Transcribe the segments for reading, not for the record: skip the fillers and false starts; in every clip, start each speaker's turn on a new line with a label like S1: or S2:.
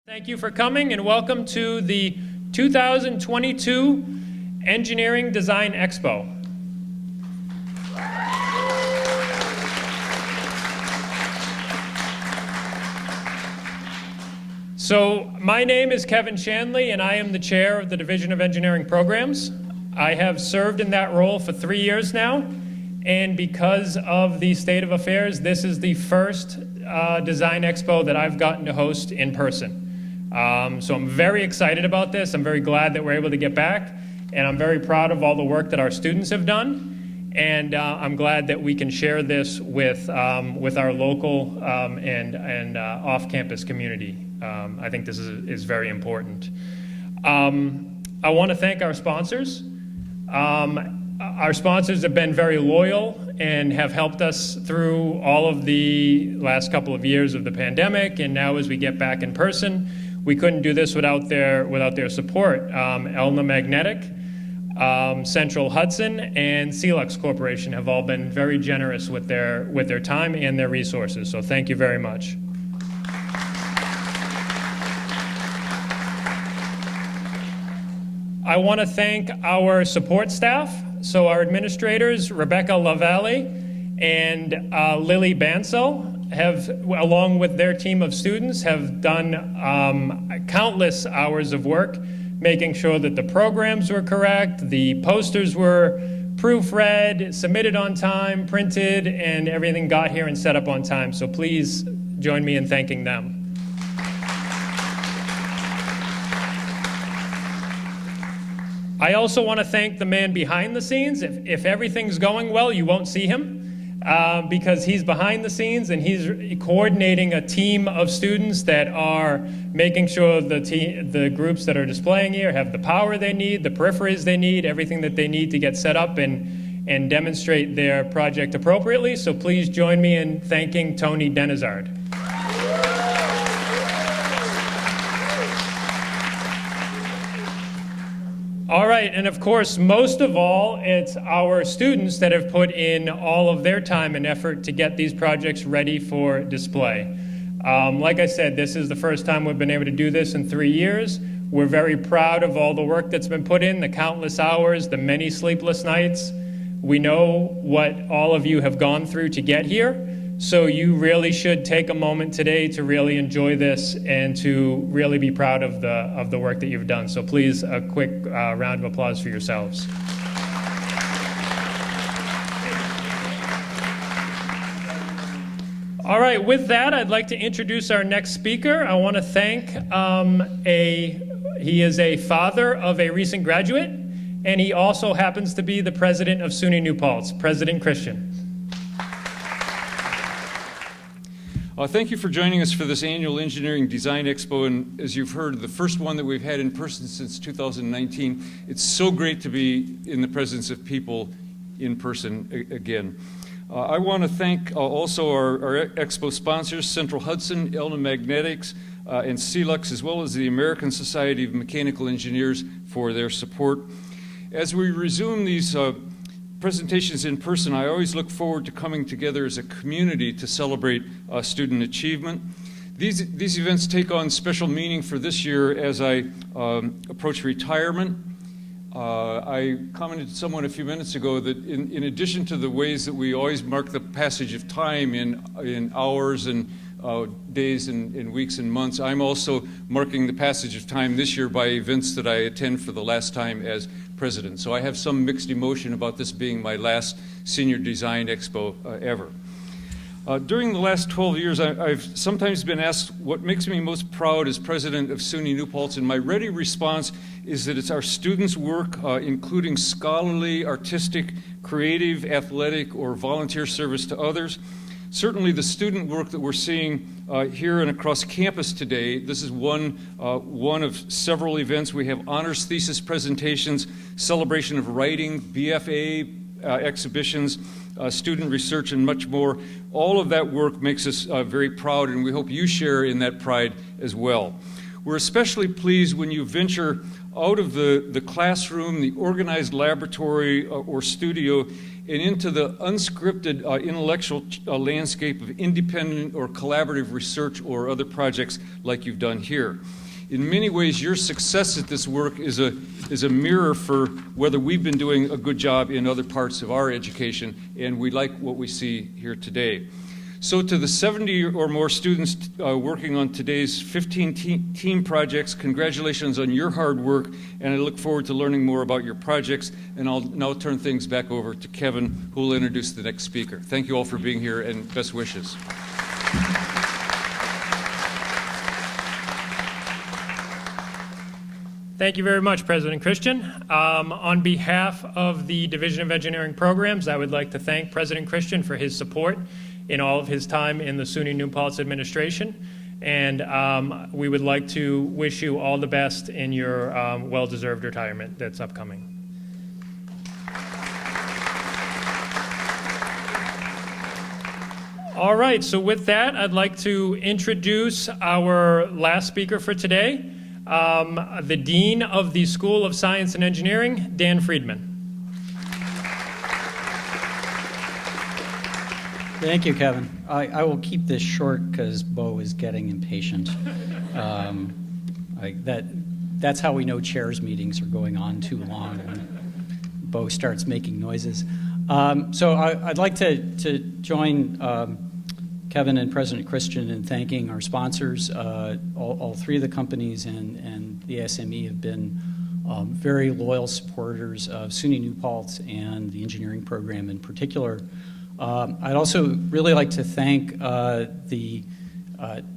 S1: Thank you for coming and welcome to the 2022 Engineering Design Expo. So my name is Kevin Shanley and I am the chair of the Division of Engineering Programs. I have served in that role for 3 years now, and because of the state of affairs, this is the first Design Expo that I've gotten to host in person. So I'm very excited about this. I'm very glad that we're able to get back, and I'm very proud of all the work that our students have done, and I'm glad that we can share this with our local and off-campus community. I think this is very important. I want to thank our sponsors. Our sponsors have been very loyal and have helped us through all of the last couple of years of the pandemic, and now as we get back in person, we couldn't do this without their support. Elna Magnetic, Central Hudson, and Celux Corporation have all been very generous with their time and their resources, so thank you very much. I want to thank our support staff, so our administrators, Rebecca LaValle and Lily Bansell, have, along with their team of students, have done countless hours of work making sure that the programs were correct, the posters were proofread, submitted on time, printed, and everything got here and set up on time. So please join me in thanking them. I also want to thank the man behind the scenes. If everything's going well, you won't see him. Because he's behind the scenes and he's coordinating a team of students that are making sure the groups that are displaying here have the power they need, the peripheries they need, everything that they need to get set up and demonstrate their project appropriately. So please join me in thanking Tony Denizard. All right, and of course, most of all, it's our students that have put in all of their time and effort to get these projects ready for display. Like I said, this is the first time we've been able to do this in 3 years. We're very proud of all the work that's been put in, the countless hours, the many sleepless nights. We know what all of you have gone through to get here, so you really should take a moment today to really enjoy this and to really be proud of the work that you've done. So please, a quick round of applause for yourselves. All right, with that, I'd like to introduce our next speaker. I want to thank he is a father of a recent graduate, and he also happens to be the president of SUNY New Paltz, President Christian.
S2: Thank you for joining us for this annual Engineering Design Expo, and as you've heard, the first one that we've had in person since 2019. It's so great to be in the presence of people in person again. I want to thank also our Expo sponsors, Central Hudson, Elna Magnetics, and Celux, as well as the American Society of Mechanical Engineers for their support. As we resume these presentations in person, I always look forward to coming together as a community to celebrate student achievement. These events take on special meaning for this year as I approach retirement. I commented to someone a few minutes ago that in addition to the ways that we always mark the passage of time in hours and days and weeks and months, I'm also marking the passage of time this year by events that I attend for the last time as president. So I have some mixed emotion about this being my last Senior Design Expo ever. During the last 12 years, I've sometimes been asked what makes me most proud as president of SUNY New Paltz, and my ready response is that it's our students' work, including scholarly, artistic, creative, athletic, or volunteer service to others. Certainly the student work that we're seeing here and across campus today, this is one of several events. We have honors thesis presentations, celebration of writing, BFA exhibitions, student research, and much more. All of that work makes us very proud, and we hope you share in that pride as well. We're especially pleased when you venture out of the classroom, the organized laboratory or studio, and into the unscripted intellectual landscape of independent or collaborative research or other projects like you've done here. In many ways, your success at this work is a mirror for whether we've been doing a good job in other parts of our education, and we like what we see here today. So to the 70 or more students working on today's 15 team projects, congratulations on your hard work, and I look forward to learning more about your projects. And I'll now turn things back over to Kevin, who will introduce the next speaker. Thank you all for being here, and best wishes.
S1: Thank you very much, President Christian. On behalf of the Division of Engineering Programs, I would like to thank President Christian for his support in all of his time in the SUNY New Paltz administration. And we would like to wish you all the best in your well-deserved retirement that's upcoming. All right, so with that, I'd like to introduce our last speaker for today, the Dean of the School of Science and Engineering, Dan Friedman.
S3: Thank you, Kevin. I will keep this short because Bo is getting impatient. That's how we know chairs meetings are going on too long when Bo starts making noises. So I'd like to join Kevin and President Christian in thanking our sponsors. All three of the companies and the SME have been very loyal supporters of SUNY New Paltz and the engineering program in particular. I'd also really like to thank the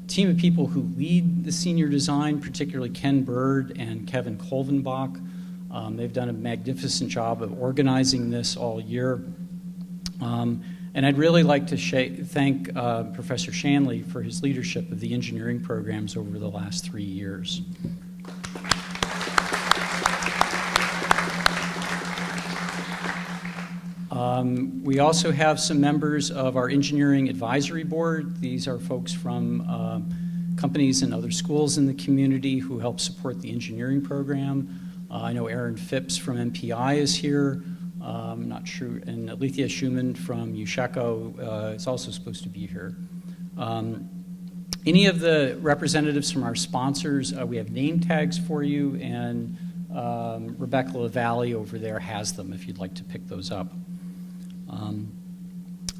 S3: team of people who lead the senior design, particularly Ken Bird and Kevin Kolvenbach. They've done a magnificent job of organizing this all year. And I'd really like to thank Professor Shanley for his leadership of the engineering programs over the last 3 years. We also have some members of our engineering advisory board. These are folks from companies and other schools in the community who help support the engineering program. I know Aaron Phipps from MPI is here. I'm not sure, and Alethea Schumann from USHECO is also supposed to be here. Any of the representatives from our sponsors, we have name tags for you, and Rebecca LaValle over there has them if you'd like to pick those up.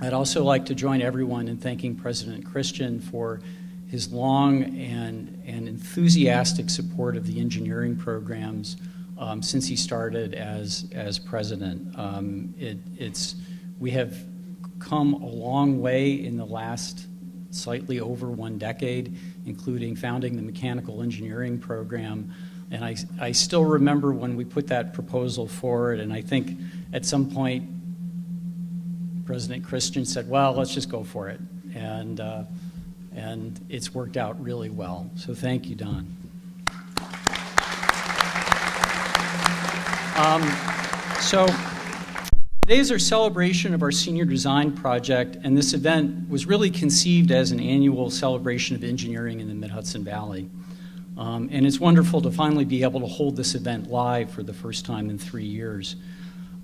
S3: I'd also like to join everyone in thanking President Christian for his long and enthusiastic support of the engineering programs since he started as president. We have come a long way in the last slightly over 1 decade, including founding the mechanical engineering program. And I still remember when we put that proposal forward, and I think at some point President Christian said, well, let's just go for it. And it's worked out really well. So thank you, Don. So today is our celebration of our senior design project, and this event was really conceived as an annual celebration of engineering in the Mid-Hudson Valley. And it's wonderful to finally be able to hold this event live for the first time in 3 years.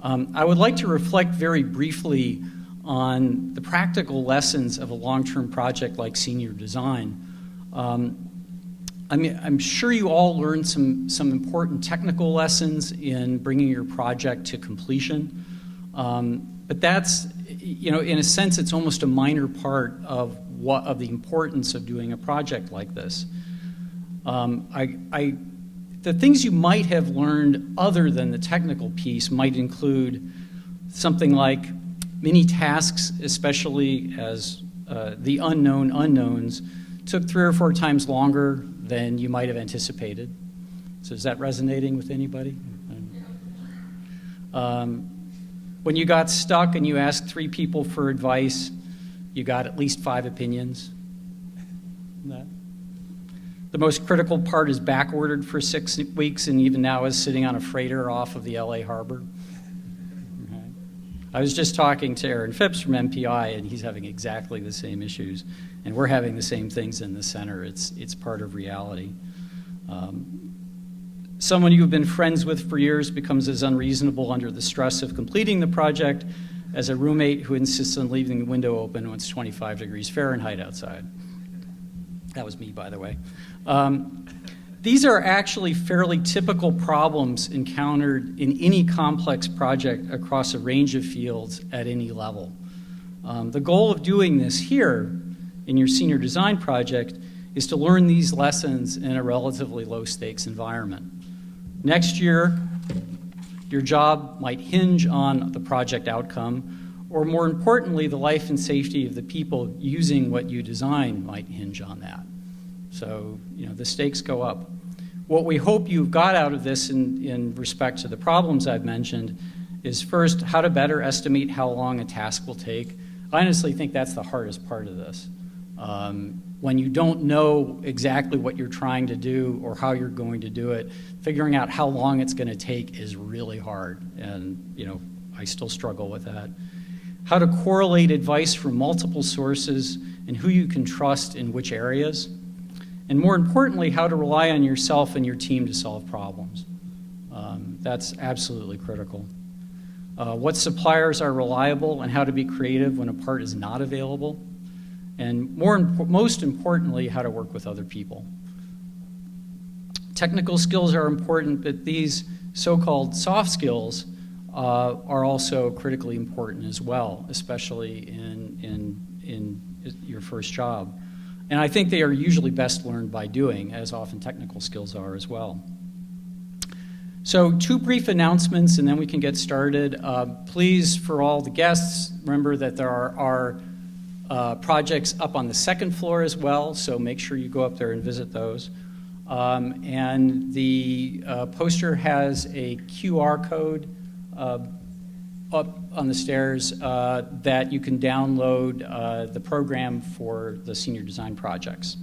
S3: I would like to reflect very briefly on the practical lessons of a long-term project like senior design. I'm sure you all learned some important technical lessons in bringing your project to completion, but that's, in a sense, it's almost a minor part of the importance of doing a project like this. The things you might have learned other than the technical piece might include something like many tasks, especially as the unknown unknowns, took 3 or 4 times longer than you might have anticipated. So is that resonating with anybody? When you got stuck and you asked 3 people for advice, you got at least 5 opinions. The most critical part is back-ordered for 6 weeks and even now is sitting on a freighter off of the LA harbor. Okay. I was just talking to Aaron Phipps from MPI, and he's having exactly the same issues. And we're having the same things in the center. It's part of reality. Someone you've been friends with for years becomes as unreasonable under the stress of completing the project as a roommate who insists on leaving the window open when it's 25 degrees Fahrenheit outside. That was me, by the way. These are actually fairly typical problems encountered in any complex project across a range of fields at any level. The goal of doing this here in your senior design project is to learn these lessons in a relatively low stakes environment. Next year, your job might hinge on the project outcome, or more importantly, the life and safety of the people using what you design might hinge on that. So, the stakes go up. What we hope you've got out of this in respect to the problems I've mentioned is first, how to better estimate how long a task will take. I honestly think that's the hardest part of this. When you don't know exactly what you're trying to do or how you're going to do it, figuring out how long it's going to take is really hard, and I still struggle with that. How to correlate advice from multiple sources and who you can trust in which areas, and more importantly, how to rely on yourself and your team to solve problems. That's absolutely critical. What suppliers are reliable and how to be creative when a part is not available. And most importantly, how to work with other people. Technical skills are important, but these so-called soft skills are also critically important as well, especially in your first job. And I think they are usually best learned by doing, as often technical skills are as well. So 2 brief announcements, and then we can get started. Please, for all the guests, remember that there are projects up on the 2nd floor as well, so make sure you go up there and visit those. And the poster has a QR code up on the stairs that you can download the program for the senior design projects.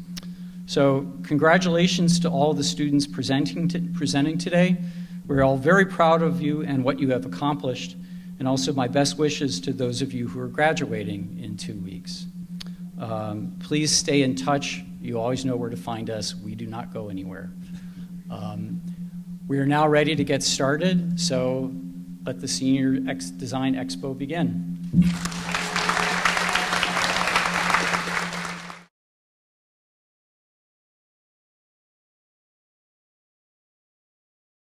S3: So congratulations to all the students presenting today. We're all very proud of you and what you have accomplished. And also my best wishes to those of you who are graduating in 2 weeks. Please stay in touch. You always know where to find us. We do not go anywhere. We are now ready to get started, so let the Senior Design Expo begin.